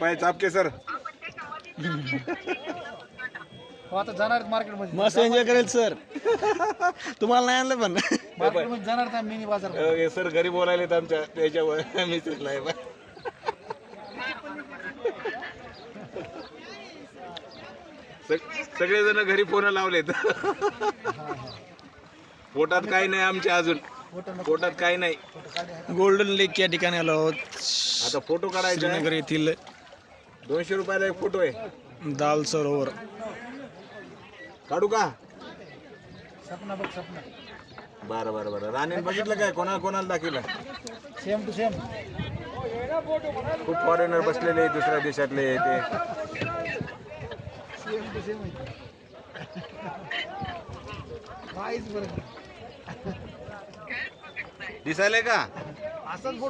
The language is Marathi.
पाय चापके सर हो आता जाणार मार्केट मध्ये मस्त एन्जॉय करेल सर. तुम्हाला नाही आणलं पण मार्केट मध्ये जाणार त्या मिनी बाजार सर घरी बोलायलेत आमच्या त्याच्यावर मिसेसला आहे बा. सगळेजण घरी फोन लावलेत. पोटात काही नाही आमच्या अजून पोटात काही नाही. गोल्डन लेक या ठिकाणी आलो आहोत. आता फोटो काढायचा आहे. श्रीनगर येथील 200 रुपयाला एक फोटो आहे. दाल सरोवर. काढू का? सपना बघ सपना बरं बरं बरं. राणी बघितलं काय कोणाला कोणाला दाखवलं? सेम टू सेम खूप फॉरेनर बसलेले आहे दुसऱ्या देशातले ते. सेम टू सेम काहीच बरं दिसायलंय का? असंच